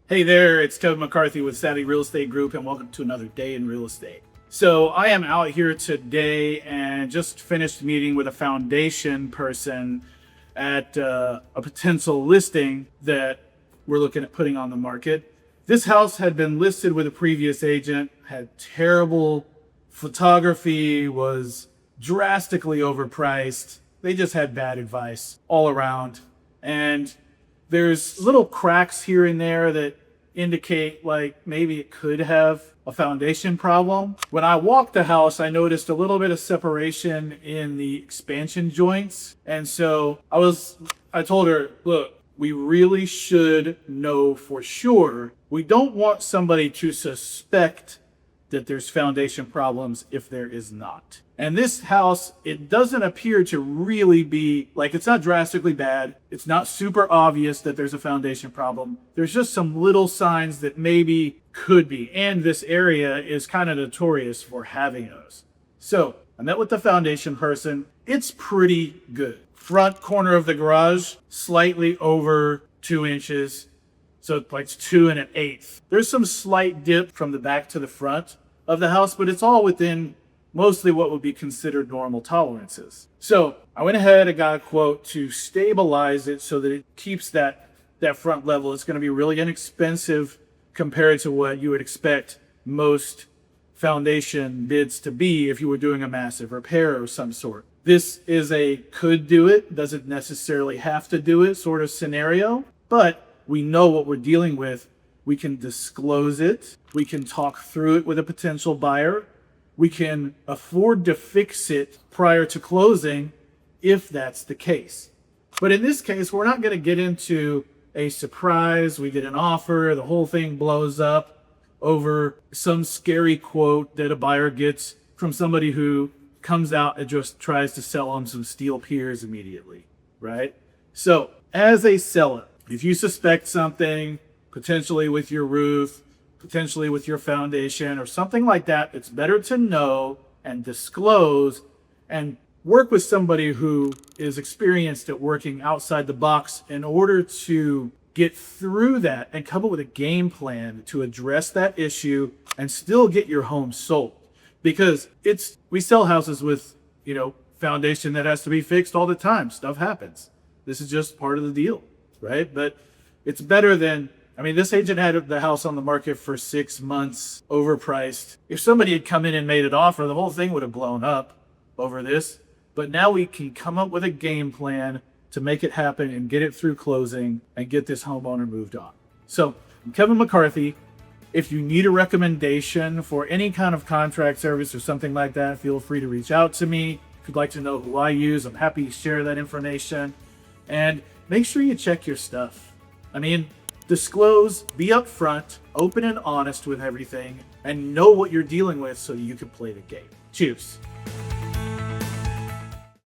Hey there, it's Kevin McCarthy with Savvy Real Estate Group, and welcome to another day in real estate. So I am out here today and just finished meeting with a foundation person at a potential listing that we're looking at putting on the market. This house had been listed with a previous agent, had terrible photography, was drastically overpriced. They just had bad advice all around. And there's little cracks here and there that indicate like maybe it could have a foundation problem. When I walked the house, I noticed a little bit of separation in the expansion joints. And so I told her, look, we really should know for sure. We don't want somebody to suspect that there's foundation problems if there is not. And this house, it doesn't appear to really be, like, it's not drastically bad. It's not super obvious that there's a foundation problem. There's just some little signs that maybe could be. And this area is kind of notorious for having those. So I met with the foundation person. It's pretty good. Front corner of the garage, slightly over 2 inches. So it's like 2 1/8. There's some slight dip from the back to the front of the house, but it's all within mostly what would be considered normal tolerances. So I went ahead and got a quote to stabilize it so that it keeps that front level. It's going to be really inexpensive compared to what you would expect most foundation bids to be if you were doing a massive repair of some sort. This is a could do it, doesn't necessarily have to do it sort of scenario, but we know what we're dealing with. We can disclose it. We can talk through it with a potential buyer. We can afford to fix it prior to closing if that's the case. But in this case, we're not going to get into a surprise. We get an offer, the whole thing blows up over some scary quote that a buyer gets from somebody who comes out and just tries to sell them some steel piers immediately, right? So as a seller, if you suspect something, potentially with your roof, potentially with your foundation or something like that, it's better to know and disclose and work with somebody who is experienced at working outside the box in order to get through that and come up with a game plan to address that issue and still get your home sold. Because we sell houses with, foundation that has to be fixed all the time. Stuff happens. This is just part of the deal, right? But it's better than, this agent had the house on the market for 6 months, overpriced. If somebody had come in and made an offer, the whole thing would have blown up over this. But now we can come up with a game plan to make it happen and get it through closing and get this homeowner moved on. So I'm Kevin McCarthy. If you need a recommendation for any kind of contract service or something like that, feel free to reach out to me. If you'd like to know who I use, I'm happy to share that information. And make sure you check your stuff. Disclose, be upfront, open and honest with everything, and know what you're dealing with so you can play the game. Cheers.